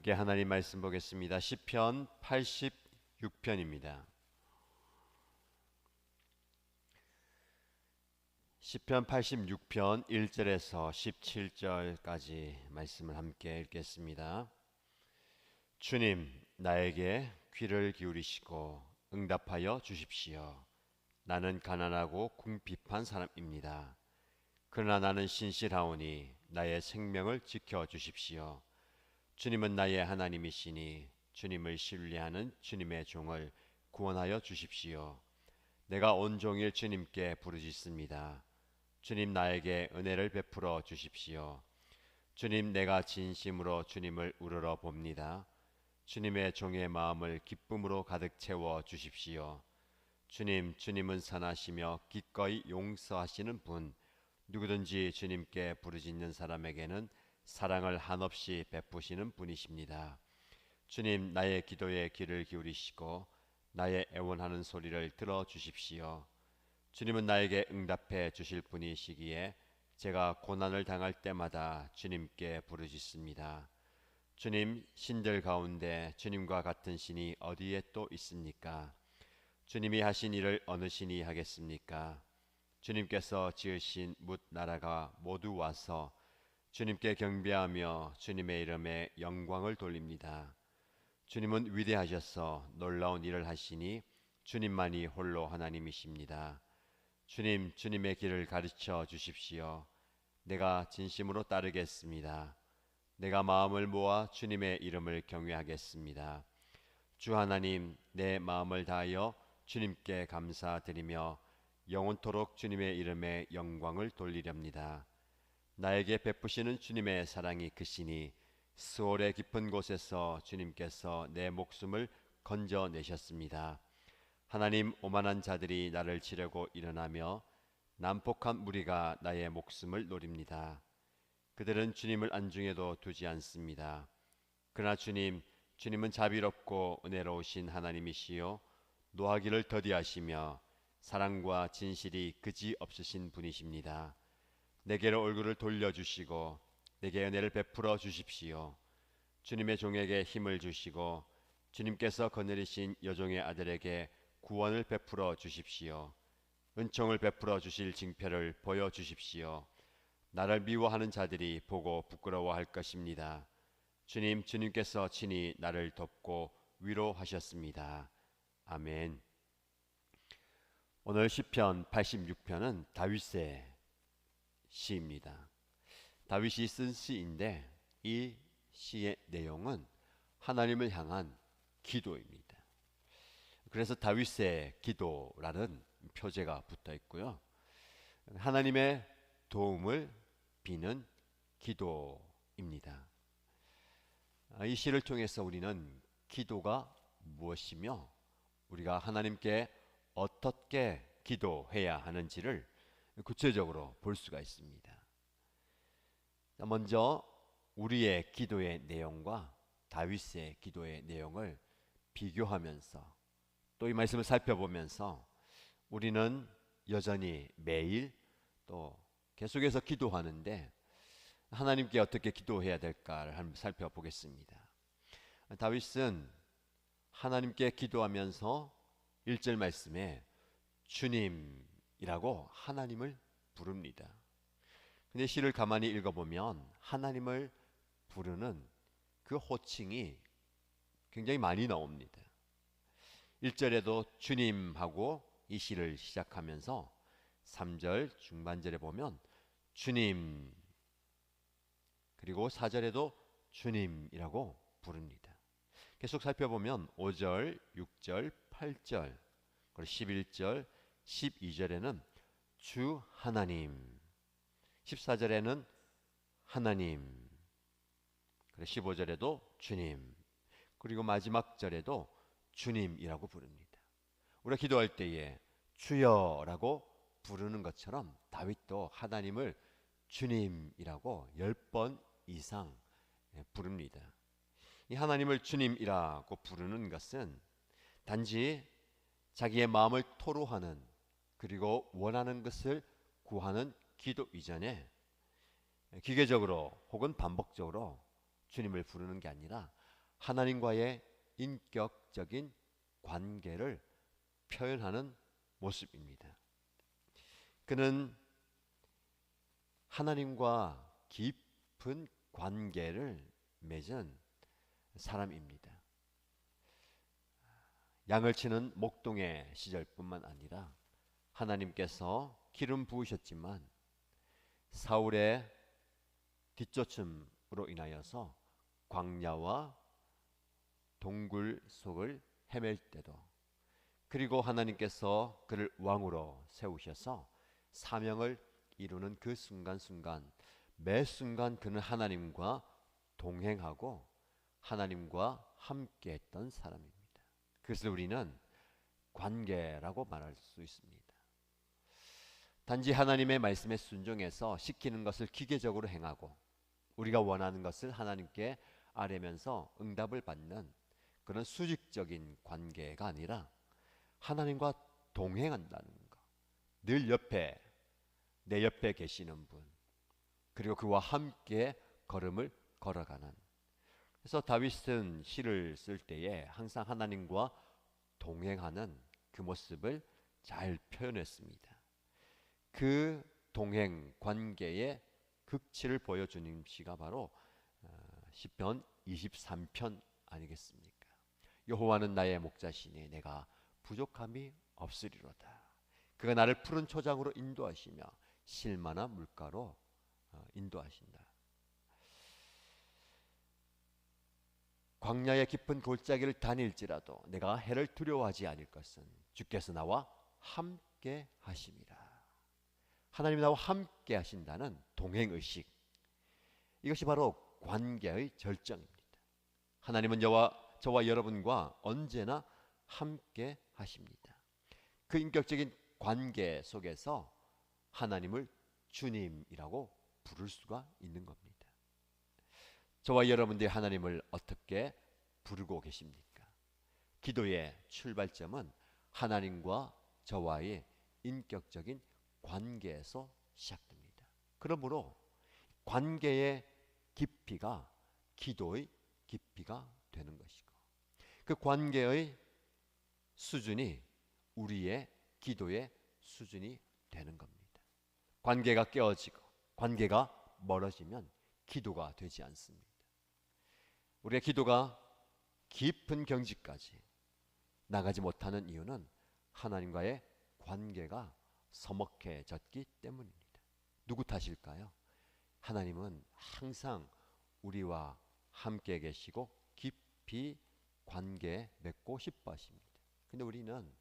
함께 하나님 말씀 보겠습니다. 시편 86편입니다. 시편 86편 1절에서 17절까지 말씀을 함께 읽겠습니다. 주님, 나에게 귀를 기울이시고 응답하여 주십시오. 나는 가난하고 궁핍한 사람입니다. 그러나 나는 신실하오니 나의 생명을 지켜 주십시오. 주님은 나의 하나님이시니 주님을 신뢰하는 주님의 종을 구원하여 주십시오. 내가 온종일 주님께 부르짖습니다. 주님, 나에게 은혜를 베풀어 주십시오. 주님, 내가 진심으로 주님을 우러러 봅니다. 주님의 종의 마음을 기쁨으로 가득 채워 주십시오. 주님은 선하시며 기꺼이 용서하시는 분, 누구든지 주님께 부르짖는 사람에게는 사랑을 한없이 베푸시는 분이십니다. 주님, 나의 기도에 귀를 기울이시고 나의 애원하는 소리를 들어주십시오. 주님은 나에게 응답해 주실 분이시기에 제가 고난을 당할 때마다 주님께 부르짖습니다. 주님, 신들 가운데 주님과 같은 신이 어디에 또 있습니까? 주님이 하신 일을 어느 신이 하겠습니까? 주님께서 지으신 뭇 나라가 모두 와서 주님께 경배하며 주님의 이름에 영광을 돌립니다. 주님은 위대하셔서 놀라운 일을 하시니 주님만이 홀로 하나님이십니다. 주님의 길을 가르쳐 주십시오. 내가 진심으로 따르겠습니다. 내가 마음을 모아 주님의 이름을 경외하겠습니다. 주 하나님, 내 마음을 다하여 주님께 감사드리며 영원토록 주님의 이름에 영광을 돌리렵니다. 나에게 베푸시는 주님의 사랑이 크시니 스올의 깊은 곳에서 주님께서 내 목숨을 건져내셨습니다. 하나님, 오만한 자들이 나를 치려고 일어나며 난폭한 무리가 나의 목숨을 노립니다. 그들은 주님을 안중에도 두지 않습니다. 그러나 주님은 자비롭고 은혜로우신 하나님이시요 노하기를 더디하시며 사랑과 진실이 그지없으신 분이십니다. 내게로 얼굴을 돌려주시고 내게 은혜를 베풀어 주십시오. 주님의 종에게 힘을 주시고 주님께서 거느리신 여종의 아들에게 구원을 베풀어 주십시오. 은총을 베풀어 주실 징표를 보여주십시오. 나를 미워하는 자들이 보고 부끄러워할 것입니다. 주님께서 친히 나를 돕고 위로하셨습니다. 아멘. 오늘 시편 86편은 다윗의 시입니다. 다윗이 쓴 시인데 이 시의 내용은 하나님을 향한 기도입니다. 그래서 다윗의 기도라는 표제가 붙어 있고요. 하나님의 도움을 비는 기도입니다. 이 시를 통해서 우리는 기도가 무엇이며 우리가 하나님께 어떻게 기도해야 하는지를 구체적으로 볼 수가 있습니다. 먼저 우리의 기도의 내용과 다윗의 기도의 내용을 비교하면서 또 이 말씀을 살펴보면서 우리는 여전히 매일 또 계속해서 기도하는데 하나님께 어떻게 기도해야 될까를 한번 살펴보겠습니다. 다윗은 하나님께 기도하면서 1절 말씀에 주님이라고 하나님을 부릅니다. 근데 시를 가만히 읽어보면 하나님을 부르는 그 호칭이 굉장히 많이 나옵니다. 1절에도 주님하고 이 시를 시작하면서 3절 중반절에 보면 주님, 그리고 4절에도 주님이라고 부릅니다. 계속 살펴보면 5절, 6절, 8절, 그리고 11절, 12절에는 주 하나님, 14절에는 하나님, 그리고 15절에도 주님, 그리고 마지막 절에도 주님이라고 부릅니다. 우리가 기도할 때에 주여라고 부르는 것처럼 다윗도 하나님을 주님이라고 10번 이상 부릅니다. 이 하나님을 주님이라고 부르는 것은 단지 자기의 마음을 토로하는 그리고 원하는 것을 구하는 기도 이전에 기계적으로 혹은 반복적으로 주님을 부르는 게 아니라 하나님과의 인격적인 관계를 표현하는 모습입니다. 그는 하나님과 깊은 관계를 맺은 사람입니다. 양을 치는 목동의 시절뿐만 아니라 하나님께서 기름 부으셨지만 사울의 뒷쫓음으로 인하여서 광야와 동굴 속을 헤맬 때도, 그리고 하나님께서 그를 왕으로 세우셔서 사명을 이루는 그 순간순간, 매 순간 그는 하나님과 동행하고 하나님과 함께했던 사람입니다. 그것을 우리는 관계라고 말할 수 있습니다. 단지 하나님의 말씀에 순종해서 시키는 것을 기계적으로 행하고 우리가 원하는 것을 하나님께 아뢰면서 응답을 받는 그런 수직적인 관계가 아니라 하나님과 동행한다는 것, 늘 옆에, 내 옆에 계시는 분, 그리고 그와 함께 걸음을 걸어가는. 그래서 다윗은 시를 쓸 때에 항상 하나님과 동행하는 그 모습을 잘 표현했습니다. 그 동행 관계의 극치를 보여주는 시가 바로 시편 23편 아니겠습니까? 여호와는 나의 목자시니 내가 부족함이 없으리로다. 그가 나를 푸른 초장으로 인도하시며 실만한 물가로 인도하신다. 광야의 깊은 골짜기를 다닐지라도 내가 해를 두려워하지 않을 것은 주께서 나와 함께 하심이라. 하나님이 나와 함께 하신다는 동행의식, 이것이 바로 관계의 절정입니다. 하나님은 저와 여러분과 언제나 함께 하십니다. 그 인격적인 관계 속에서 하나님을 주님이라고 부를 수가 있는 겁니다. 저와 여러분들이 하나님을 어떻게 부르고 계십니까? 기도의 출발점은 하나님과 저와의 인격적인 관계에서 시작됩니다. 그러므로 관계의 깊이가 기도의 깊이가 되는 것이고, 그 관계의 수준이 우리의 기도의 수준이 되는 겁니다. 관계가 깨어지고 관계가 멀어지면 기도가 되지 않습니다. 우리의 기도가 깊은 경지까지 나가지 못하는 이유는 하나님과의 관계가 서먹해졌기 때문입니다. 누구 탓일까요? 하나님은 항상 우리와 함께 계시고 깊이 관계 맺고 싶어 하십니다. 근데 우리는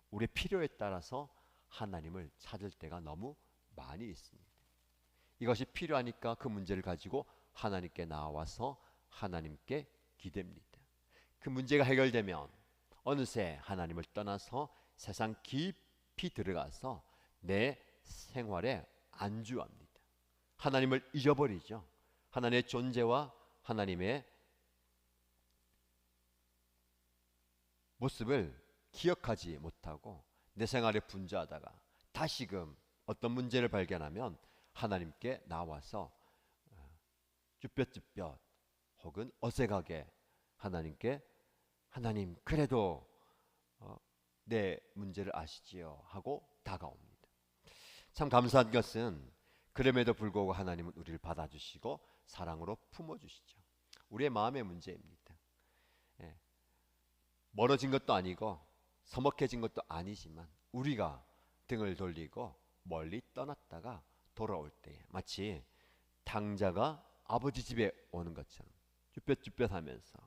우리의 필요에 따라서 하나님을 찾을 때가 너무 많이 있습니다. 이것이 필요하니까 그 문제를 가지고 하나님께 나와서 하나님께 기댑니다. 그 문제가 해결되면 어느새 하나님을 떠나서 세상 깊이 들어가서 내 생활에 안주합니다. 하나님을 잊어버리죠. 하나님의 존재와 하나님의 모습을 기억하지 못하고 내 생활에 분주하다가 다시금 어떤 문제를 발견하면 하나님께 나와서 쭈뼛쭈뼛 혹은 어색하게 하나님께 하나님 그래도 내 문제를 아시지요 하고 다가옵니다. 참 감사한 것은 그럼에도 불구하고 하나님은 우리를 받아주시고 사랑으로 품어주시죠. 우리의 마음의 문제입니다. 멀어진 것도 아니고 서먹해진 것도 아니지만 우리가 등을 돌리고 멀리 떠났다가 돌아올 때 마치 탕자가 아버지 집에 오는 것처럼 쭈뼛쭈뼛하면서,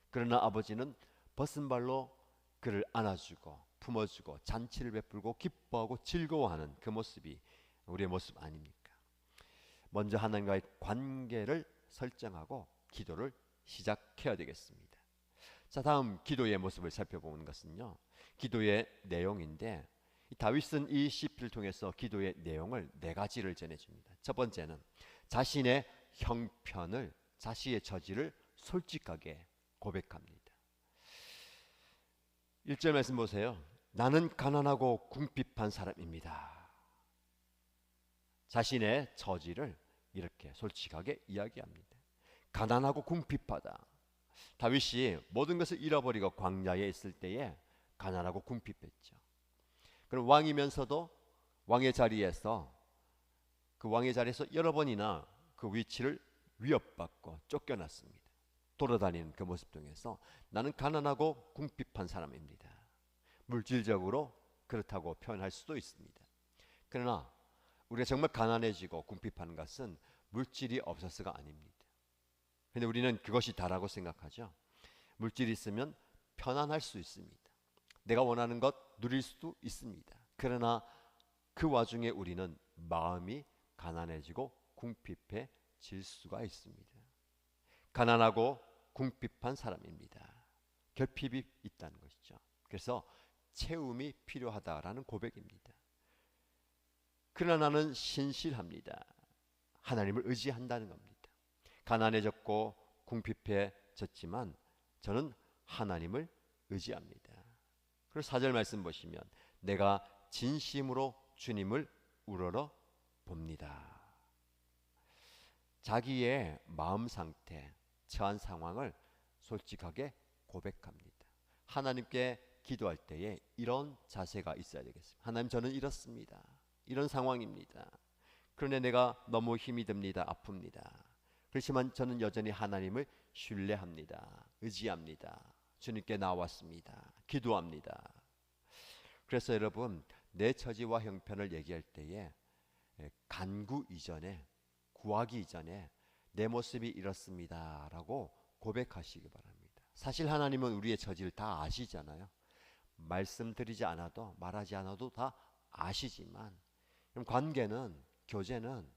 그러나 아버지는 벗은 발로 그를 안아주고 품어주고 잔치를 베풀고 기뻐하고 즐거워하는 그 모습이 우리의 모습 아닙니까? 먼저 하나님과의 관계를 설정하고 기도를 시작해야 되겠습니다. 자, 다음 기도의 모습을 살펴보는 것은요, 기도의 내용인데 다윗은 이 시편을 통해서 기도의 내용을 4가지를 전해줍니다. 첫 번째는 자신의 형편을, 자신의 처지를 솔직하게 고백합니다. 1절 말씀 보세요. 나는 가난하고 궁핍한 사람입니다. 자신의 처지를 이렇게 솔직하게 이야기합니다. 가난하고 궁핍하다. 다윗이 모든 것을 잃어버리고 광야에 있을 때에 가난하고 궁핍했죠. 그럼 왕이면서도 그 왕의 자리에서 여러 번이나 그 위치를 위협받고 쫓겨났습니다. 돌아다니는 그 모습 통해서 나는 가난하고 궁핍한 사람입니다. 물질적으로 그렇다고 표현할 수도 있습니다. 그러나 우리가 정말 가난해지고 궁핍한 것은 물질이 없어서가 아닙니다. 그런데 우리는 그것이 다라고 생각하죠. 물질이 있으면 편안할 수 있습니다. 내가 원하는 것 누릴 수도 있습니다. 그러나 그 와중에 우리는 마음이 가난해지고 궁핍해질 수가 있습니다. 가난하고 궁핍한 사람입니다. 결핍이 있다는 것이죠. 그래서 채움이 필요하다라는 고백입니다. 그러나 나는 신실합니다. 하나님을 의지한다는 겁니다. 가난해졌고 궁핍해졌지만 저는 하나님을 의지합니다. 그리고 4절 말씀 보시면 내가 진심으로 주님을 우러러 봅니다. 자기의 마음 상태, 처한 상황을 솔직하게 고백합니다. 하나님께 기도할 때에 이런 자세가 있어야 되겠습니다. 하나님, 저는 이렇습니다. 이런 상황입니다. 그런데 내가 너무 힘이 듭니다. 아픕니다. 그렇지만 저는 여전히 하나님을 신뢰합니다. 의지합니다. 주님께 나왔습니다. 기도합니다. 그래서 여러분, 내 처지와 형편을 얘기할 때에 간구 이전에, 구하기 이전에 내 모습이 이렇습니다 라고 고백하시기 바랍니다. 사실 하나님은 우리의 처지를 다 아시잖아요. 말씀드리지 않아도, 말하지 않아도 다 아시지만, 관계는, 교제는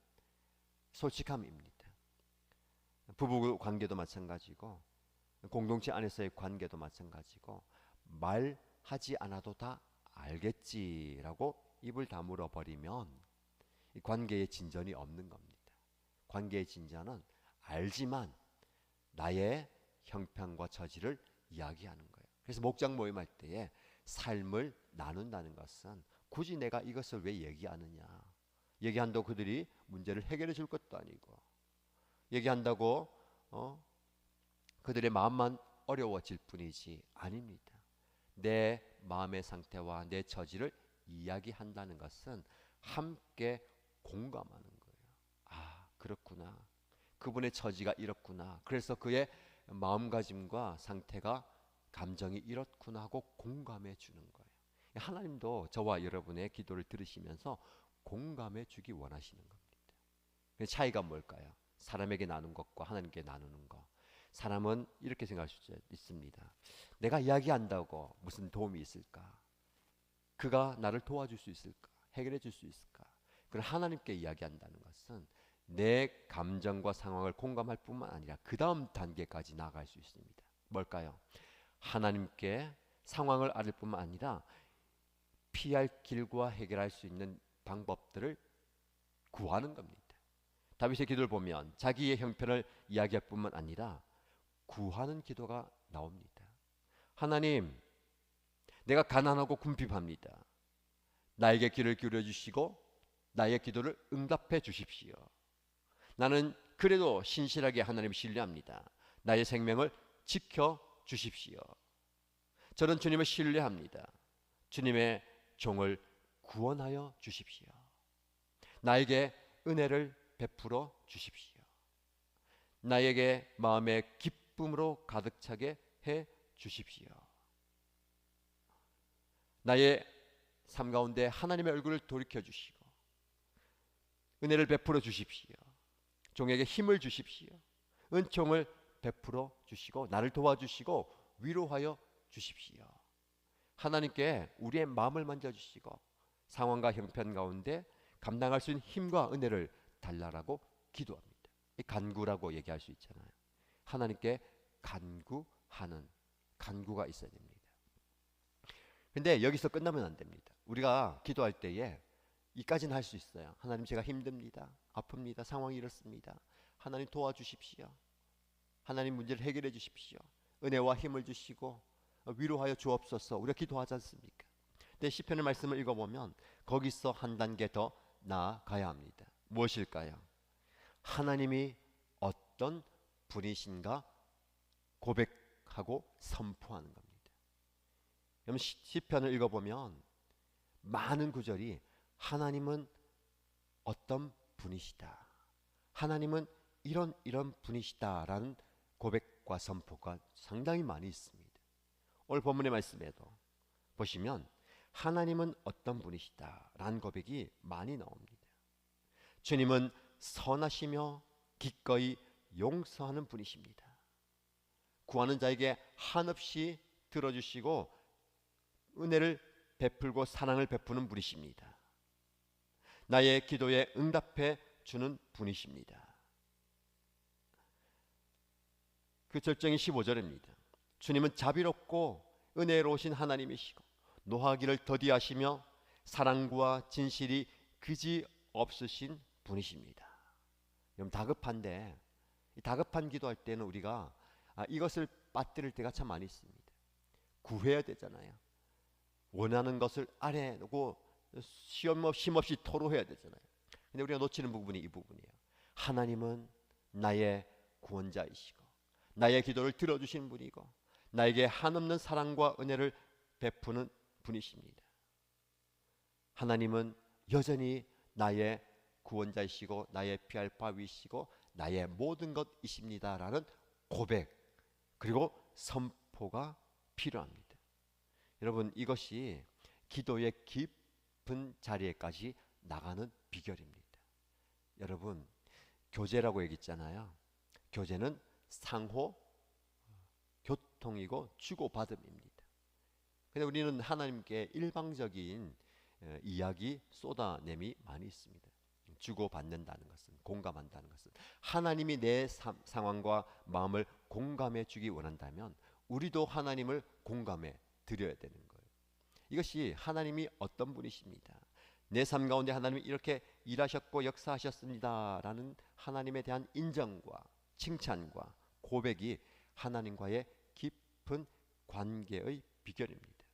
솔직함입니다. 부부 관계도 마찬가지고 공동체 안에서의 관계도 마찬가지고, 말하지 않아도 다 알겠지라고 입을 다물어 버리면 이 관계의 진전이 없는 겁니다. 관계의 진전은 알지만 나의 형편과 처지를 이야기하는 거예요. 그래서 목장 모임할 때에 삶을 나눈다는 것은 굳이 내가 이것을 왜 얘기하느냐, 얘기한다고 그들이 문제를 해결해 줄 것도 아니고, 얘기한다고 그들의 마음만 어려워질 뿐이지 아닙니다. 내 마음의 상태와 내 처지를 이야기한다는 것은 함께 공감하는 거예요. 아, 그렇구나. 그분의 처지가 이렇구나. 그래서 그의 마음가짐과 상태가, 감정이 이렇구나 하고 공감해 주는 거예요. 하나님도 저와 여러분의 기도를 들으시면서 공감해 주기 원하시는 겁니다. 차이가 뭘까요? 사람에게 나눈 것과 하나님께 나누는 것. 사람은 이렇게 생각할 수 있습니다. 내가 이야기한다고 무슨 도움이 있을까? 그가 나를 도와줄 수 있을까? 해결해 줄 수 있을까? 그럼 하나님께 이야기한다는 것은 내 감정과 상황을 공감할 뿐만 아니라 그 다음 단계까지 나아갈 수 있습니다. 뭘까요? 하나님께 상황을 알을 뿐만 아니라 피할 길과 해결할 수 있는 방법들을 구하는 겁니다. 다윗의 기도를 보면 자기의 형편을 이야기할 뿐만 아니라 구하는 기도가 나옵니다. 하나님, 내가 가난하고 궁핍합니다. 나에게 귀를 기울여 주시고 나의 기도를 응답해 주십시오. 나는 그래도 신실하게 하나님을 신뢰합니다. 나의 생명을 지켜 주십시오. 저는 주님을 신뢰합니다. 주님의 종을 구원하여 주십시오. 나에게 은혜를 베풀어 주십시오. 나에게 마음의 기쁨으로 가득 차게 해 주십시오. 나의 삶 가운데 하나님의 얼굴을 돌이켜 주시고 은혜를 베풀어 주십시오. 종에게 힘을 주십시오. 은총을 베풀어 주시고 나를 도와주시고 위로하여 주십시오. 하나님께 우리의 마음을 만져주시고 상황과 형편 가운데 감당할 수 있는 힘과 은혜를 달라라고 기도합니다. 이 간구라고 얘기할 수 있잖아요. 하나님께 간구하는, 간구가 있어야 됩니다. 근데 여기서 끝나면 안 됩니다. 우리가 기도할 때에 이까지는 할 수 있어요. 하나님, 제가 힘듭니다. 아픕니다. 상황이 이렇습니다. 하나님 도와주십시오. 하나님 문제를 해결해 주십시오. 은혜와 힘을 주시고 위로하여 주옵소서. 우리가 기도하지 않습니까? 근데 시편의 말씀을 읽어보면 거기서 한 단계 더 나아가야 합니다. 무엇일까요? 하나님이 어떤 분이신가 고백하고 선포하는 겁니다. 여러분 시편을 읽어보면 많은 구절이 하나님은 어떤 분이시다, 하나님은 이런 분이시다라는 고백과 선포가 상당히 많이 있습니다. 오늘 본문의 말씀에도 보시면 하나님은 어떤 분이시다라는 고백이 많이 나옵니다. 주님은 선하시며 기꺼이 용서하는 분이십니다. 구하는 자에게 한없이 들어주시고 은혜를 베풀고 사랑을 베푸는 분이십니다. 나의 기도에 응답해 주는 분이십니다. 그 절정이 15절입니다. 주님은 자비롭고 은혜로우신 하나님이시고 노하기를 더디하시며 사랑과 진실이 그지 없으신 분이십니다. 여러분 다급한데, 이 다급한 기도할 때는 우리가 이것을 빠뜨릴 때가 참 많이 있습니다. 구해야 되잖아요. 원하는 것을 아래놓고 쉼없이 토로해야 되잖아요. 근데 우리가 놓치는 부분이 이 부분이에요. 하나님은 나의 구원자이시고 나의 기도를 들어주신 분이고 나에게 한없는 사랑과 은혜를 베푸는 분이십니다. 하나님은 여전히 나의 구원자이시고 나의 피할 바위시고 나의 모든 것이십니다라는 고백 그리고 선포가 필요합니다. 여러분 이것이 기도의 깊은 자리에까지 나가는 비결입니다. 여러분 교제라고 얘기했잖아요. 교제는 상호 교통이고 주고받음입니다. 근데 우리는 하나님께 일방적인 이야기 쏟아냄이 많이 있습니다. 주고받는다는 것은, 공감한다는 것은, 하나님이 내 상황과 마음을 공감해 주기 원한다면 우리도 하나님을 공감해 드려야 되는 거예요. 이것이 하나님이 어떤 분이십니다, 내 삶 가운데 하나님이 이렇게 일하셨고 역사하셨습니다 라는 하나님에 대한 인정과 칭찬과 고백이 하나님과의 깊은 관계의 비결입니다.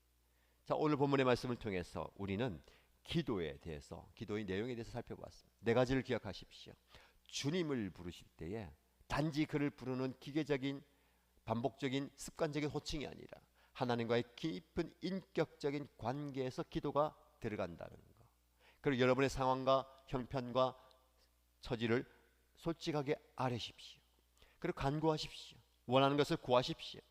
자, 오늘 본문의 말씀을 통해서 우리는 기도에 대해서, 기도의 내용에 대해서 살펴보았습니다. 네 가지를 기억하십시오. 주님을 부르실 때에 단지 그를 부르는 기계적인 반복적인 습관적인 호칭이 아니라 하나님과의 깊은 인격적인 관계에서 기도가 들어간다는 것. 그리고 여러분의 상황과 형편과 처지를 솔직하게 아뢰십시오. 그리고 간구하십시오. 원하는 것을 구하십시오.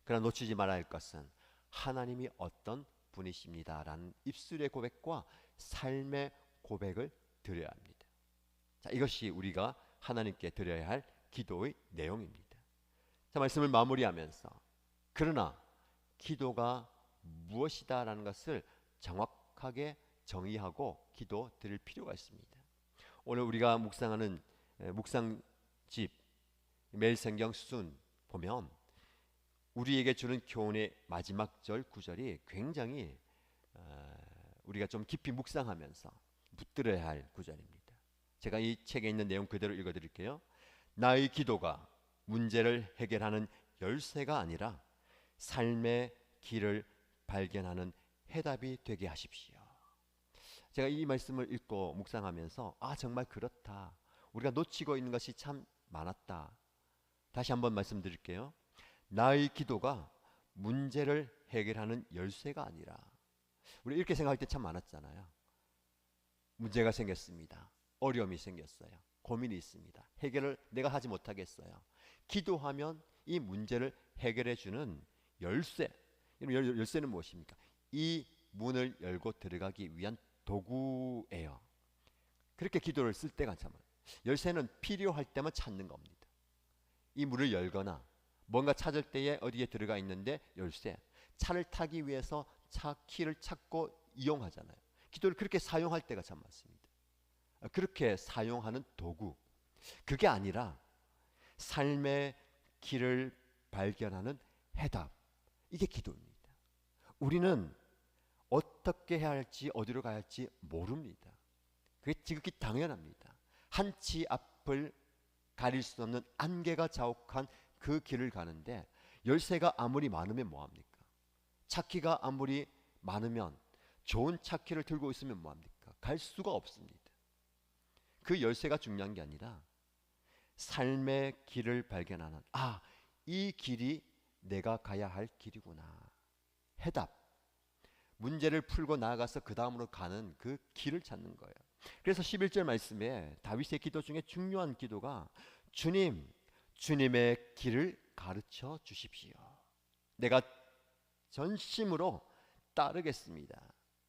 그러나 놓치지 말아야 할 것은 하나님이 어떤 분이십니다라는 입술의 고백과 삶의 고백을 드려야 합니다. 자, 이것이 우리가 하나님께 드려야 할 기도의 내용입니다. 자, 말씀을 마무리하면서 그러나 기도가 무엇이다라는 것을 정확하게 정의하고 기도 드릴 필요가 있습니다. 오늘 우리가 묵상하는 묵상집 매일 성경 수준 보면 우리에게 주는 교훈의 마지막 절 구절이 굉장히 우리가 좀 깊이 묵상하면서 붙들어야 할 구절입니다. 제가 이 책에 있는 내용 그대로 읽어드릴게요. 나의 기도가 문제를 해결하는 열쇠가 아니라 삶의 길을 발견하는 해답이 되게 하십시오. 제가 이 말씀을 읽고 묵상하면서 정말 그렇다, 우리가 놓치고 있는 것이 참 많았다. 다시 한번 말씀드릴게요. 나의 기도가 문제를 해결하는 열쇠가 아니라, 우리 이렇게 생각할 때 참 많았잖아요. 문제가 생겼습니다. 어려움이 생겼어요. 고민이 있습니다. 해결을 내가 하지 못하겠어요. 기도하면 이 문제를 해결해 주는 열쇠. 열쇠는 무엇입니까? 이 문을 열고 들어가기 위한 도구예요. 그렇게 기도를 쓸 때가 참 많아요. 열쇠는 필요할 때만 찾는 겁니다. 이 문을 열거나 뭔가 찾을 때에 어디에 들어가 있는데 열쇠, 차를 타기 위해서 차 키를 찾고 이용하잖아요. 기도를 그렇게 사용할 때가 참 많습니다. 그렇게 사용하는 도구, 그게 아니라 삶의 길을 발견하는 해답, 이게 기도입니다. 우리는 어떻게 해야 할지 어디로 가야 할지 모릅니다. 그게 지극히 당연합니다. 한치 앞을 가릴 수 없는 안개가 자욱한 그 길을 가는데 열쇠가 아무리 많으면 뭐합니까? 차키가 아무리 많으면, 좋은 차키를 들고 있으면 뭐합니까? 갈 수가 없습니다. 그 열쇠가 중요한 게 아니라 삶의 길을 발견하는, 이 길이 내가 가야 할 길이구나. 해답. 문제를 풀고 나아가서 그 다음으로 가는 그 길을 찾는 거예요. 그래서 11절 말씀에 다윗의 기도 중에 중요한 기도가 주님, 주님의 길을 가르쳐 주십시오. 내가 전심으로 따르겠습니다.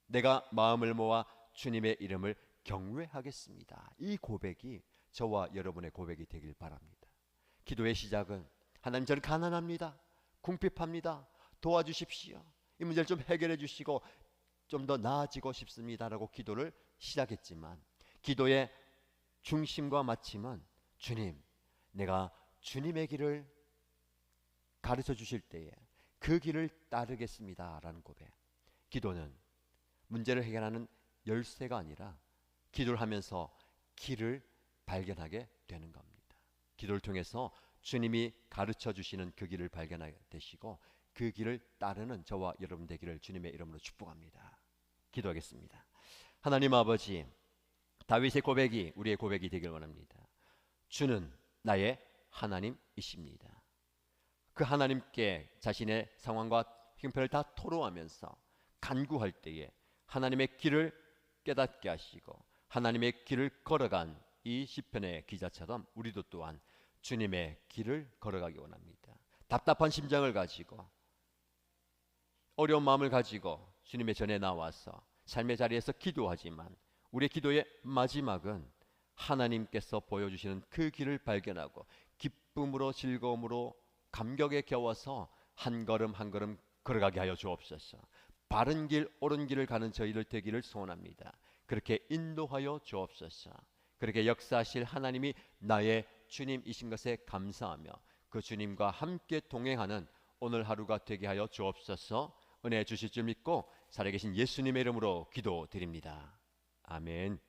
내가 마음을 모아 주님의 이름을 경외하겠습니다. 이 고백이 저와 여러분의 고백이 되길 바랍니다. 기도의 시작은 하나님, 저는 가난합니다. 궁핍합니다. 도와주십시오. 이 문제를 좀 해결해 주시고 좀 더 나아지고 싶습니다라고 기도를 시작했지만, 기도의 중심과 마침은 주님, 내가 주님의 길을 가르쳐 주실 때에 그 길을 따르겠습니다 라는 고백. 기도는 문제를 해결하는 열쇠가 아니라 기도를 하면서 길을 발견하게 되는 겁니다. 기도를 통해서 주님이 가르쳐 주시는 그 길을 발견하게 되시고 그 길을 따르는 저와 여러분 되기를 주님의 이름으로 축복합니다. 기도하겠습니다. 하나님 아버지, 다윗의 고백이 우리의 고백이 되길 원합니다. 주는 나의 하나님이십니다. 그 하나님께 자신의 상황과 형편을 다 토로하면서 간구할 때에 하나님의 길을 깨닫게 하시고 하나님의 길을 걸어간 이 시편의 기자처럼 우리도 또한 주님의 길을 걸어가기 원합니다. 답답한 심정을 가지고 어려운 마음을 가지고 주님의 전에 나와서 삶의 자리에서 기도하지만 우리의 기도의 마지막은 하나님께서 보여주시는 그 길을 발견하고 기쁨으로 즐거움으로 감격에 겨워서 한 걸음 한 걸음 걸어가게 하여 주옵소서. 바른 길 옳은 길을 가는 저희들 되기를 소원합니다. 그렇게 인도하여 주옵소서. 그렇게 역사하실 하나님이 나의 주님이신 것에 감사하며 그 주님과 함께 동행하는 오늘 하루가 되게 하여 주옵소서. 은혜 주실 줄 믿고 살아계신 예수님의 이름으로 기도드립니다. 아멘.